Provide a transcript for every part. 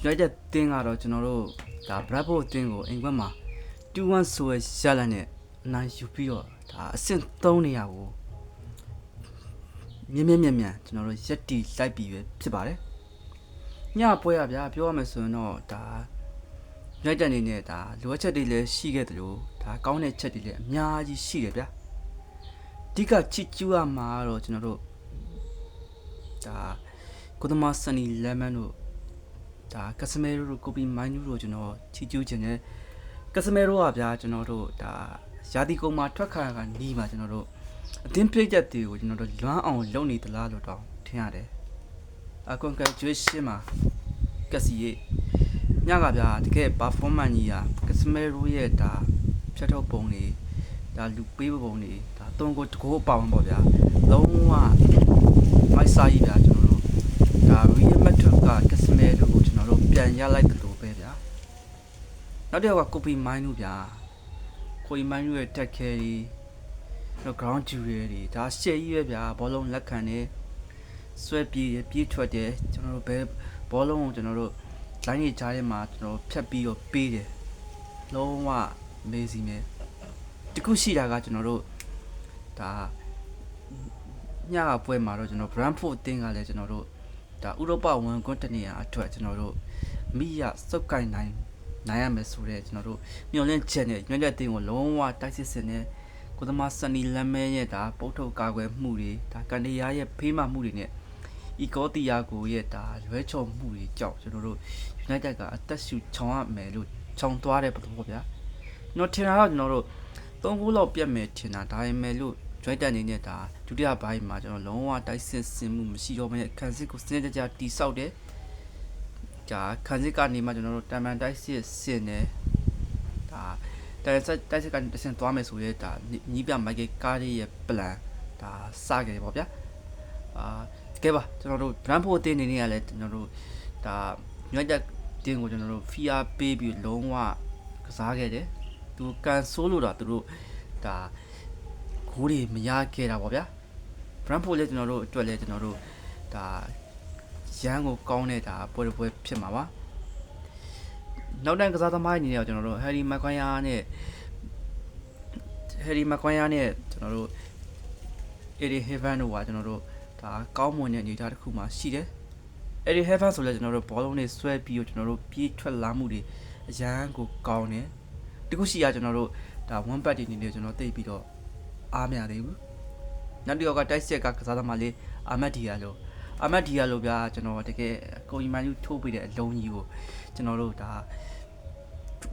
United တင်းကတော့ကျွန်တော်တို့ဒါ Bravo တင်းကိုအိမ်ဘက်မှာ2-1ဆိုရရလနဲ့အနိုင်ယူပြီးတော့ဒါအဆင့်3နေရာကိုမြင်ကျွန်တော်တို့ရက်တီလိုက်ပြီးပဲဖြစ်ပါတယ်ညပွဲရဗျာပြောရမယ်ဆိုရင်တော့ဒါ United အနေနဲ့ဒါလိုအပ်ချက်တွေလည်းရှိခဲ့တယ်လို့ဒါကောင်းတဲ့ချက်တွေလည်းအများကြီးရှိတယ်ဗျာအဓိကချစ်ကျူးရမှာတော့ကျွန်တော်တို့ဒါကိုသမားစနီလမန်တို့ဒါကစမဲရိုကိုပီမိုင်းနူတို့ကျွန်တော်ချီကျူးခြင်းနဲ့ကစမဲရိုကဗျာကျွန်တော်တို့ဒါရာသီကုန်းမှာထွက်ခါကနီးမှာကျွန်တော်တို့အတင်းပြည့်ချက်တွေကိုကျွန်တော်တို့လွမ်းအောင်လုပ်နေသလားလို့တော့ထင်ရတယ်အကွန်ကကျွေးရှင်းမှာကစီရဲ့ညကဗျာတကယ် performance ကြီးอ่ะကစမဲရိုရဲ့ဒါဖြတ်ထုတ်ပုံတွေဒါလူပေးပုံတွေဒါသုံးကိုတကိုးအပေါင်းပေါ့ဗျာလုံးဝမိုက်စာကြီးဗျာကျွန်တော်တို့ဒါရီယမတ်ထွက်ကကစမဲရိုကိုကျွန်တော်တို့ပြန်ရလိုက်တယ်လို့ပဲဗျာနောက်တစ်ယောက်ကကိုပီမိုင်းနူဗျာကိုပီမိုင်းနူရဲ့တက်ခဲကြီးတော့ ground jewel တွေဒါရှယ်ကြီးပဲဗျာဘောလုံးလက်ခံနေဆွဲပြေးထွက်တယ်ကျွန်တော်တို့ဘဲဘောလုံးကိုကျွန်တော်တို့ line ကြီးကြားထဲမှာကျွန်တော်ဖြတ်ပြီးတော့ပေးတယ်လုံးဝ amazing ပဲတခုရှိတာကကျွန်တော်တို့ဒါညကပွဲမှာတော့ကျွန်တော် Brentford တင်းကလည်းကျွန်တော်တို့ဒါဥရောပဝန်ကွန်းတနေရာအတွက်ကျွန်တော်တို့မိရစုပ်ကိုင်နိုင်ရမယ်ဆိုတဲ့ကျွန်တော်တို့မျှော်လင့်ချက်နဲ့ညွှန်ချက်တင်းကိုလုံးဝတိုက်စစ်စင်နေကိုသမားစနီလမ်းမဲရဲ့ဒါပုတ်ထုတ်ကာကွယ်မှုတွေဒါကန်ဒီယာရဲ့ဖေးမှမှုတွေနဲ့ဤကောတီယာကိုရဲ့ဒါရွဲချော်မှုတွေကြောင့်ကျွန်တော်တို့ United ကအသက်ရှူချောင်းရမယ်လို့ချောင်းသွားတဲ့ပုံပေါ့ဗျာကျွန်တော်ထင်တာတော့ကျွန်တော်တို့3ဂိုးလောက်ပြတ်မယ်ထင်တာဒါပေမဲ့လို့ United အနေနဲ့ဒါဒုတိယပိုင်းမှာကျွန်တော်လုံးဝတိုက်စစ်စင်မှုမရှိတော့ဘဲခံစစ်ကိုစနစ်တကျတိဆောက်တယ်ဒါခံစစ်ကနေမှကျွန်တော်တို့တမန်တိုက်စစ်စင်နေဒါတိုက်စစ်ကနေတဆင့်သွားမယ်ဆိုရဲဒါညီးပြမိုက်ကယ်ကားရဲ့ plan ဒါစခဲ့တယ်ပေါ့ဗျာကဲပါကျွန်တော်တို့ Brentford တင်းနေနေရလဲကျွန်တော်တို့ဒါ United တင်းကိုကျွန်တော်တို့ fear ပေးပြီးလုံးဝကစားခဲ့တယ်သူကန်ဆိုးလို့တော့သူတို့ဒါဂိုးတွေမရခဲ့တာပေါ့ဗျာ Brentford လည်းကျွန်တော်တို့အတွက်လည်းကျွန်တော်တို့ဒါရန်ကိုကောင်းတဲ့ဒါပွဲဖြစ်မှာပါနောက်တန်းကစားသမားအနေနဲ့ကျွန်တော်တို့ Harry Maguire နဲ့ကျွန်တော်တို့ Eddie Heaven တို့ကကျွန်တော်တို့ဒါကောင်းမွန်တဲ့အနေအထားတစ်ခုမှရှိတယ်Eddie Heaven ဆိုလဲကျွန်တော်တို့ဘောလုံးတွေဆွဲပြီးတော့ကျွန်တော်တို့ပြေးထွက်လာမှုတွေအရန်ကိုကောင်းတယ်တခုရှိရကျွန်တော်တို့ဒါ one back တွေနေနေကျွန်တော်သိပြီးတော့အားမရသေးဘူးနောက်တစ်ယောက်ကတိုက်ဆက်ကစားသမားလေးအာမတ်ဒီယာလိုဗျာကျွန်တော်တကယ်ကိုကြီးမန်ယူထိုးပေးတဲ့အလုံးကြီးကိုကျွန်တော်တို့ဒါ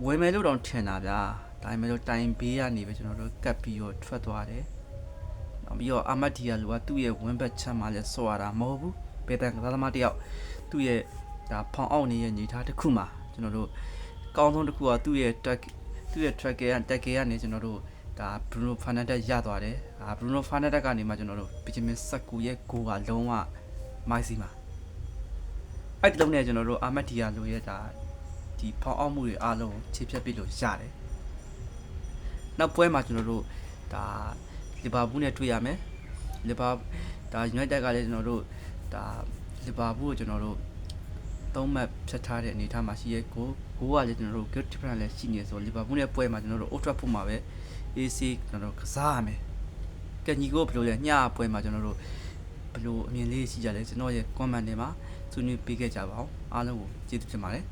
ဝယ်မယ်လို့တော့ထင်တာဗျာဒါပေမဲ့လို့တိုင်ဘေးကနေပဲကျွန်တော်တို့ကတ်ပြီးတော့ထွက်သွားတယ်နောက်ပြီးတော့အာမတ်ဒီယာလိုကသူ့ရဲ့ win back ချက်မှလည်းဆော့ရတာမဟုတ်ဘူးပေတန်ကစားသမားတယောက်သူ့ရဲ့ဒါဖောင်အောက်နေရဲ့ညီထားတစ်ခုမှာကျွန်တော်တို့ကောင်းဆုံးတစ်ခုကသူ့ရဲ့ track ကနေကျွန်တော်တို့ဒါ Bruno Fernandes ရသွားတယ်Bruno Fernandes ကနေမှကျွန်တော်တို့ Benjamin Sesko ရဲ့ goal ကလုံးဝမိုက်စီမှာအဲ့ဒီလုံးနဲ့ကျွန်တော်တို့အာမတ်ဒီယာလိုရဲ့ဒါဒီဖောင်အောက်မှုတွေအားလုံးခြေဖြတ်ပြီးလို့ရတယ်နောက်ပွဲမှာကျွန်တော်တို့ဒါလီဗာပူးနဲ့တွေ့ရမယ်လီဗာဒါ United ကလည်းကျွန်တော်တို့ဒါလီဗာပူးကိုကျွန်တော်တို့3မှတ်ဖြတ်ထားတဲ့အနေအထားမှာရှိရဲ့ကိုကလည်းကျွန်တော်တို့ good difference လည်းရှိနေဆိုလီဗာပူးနဲ့ပွဲမှာကျွန်တော်တို့ Old Trafford မှာပဲ AC ကျွန်တော်တို့ကစားရမယ်ကညီကိုဘယ်လိုလဲညပွဲမှာကျွန်တော်တို့ဘယ်လိုအမြင်လေးရှိကြလဲကျွန်တော်ရဲ့ comment တွေမှာဆွေးနွေးပေးခဲ့ကြပါအောင်အားလုံးကိုကျေးဇူးတင်ပါတယ်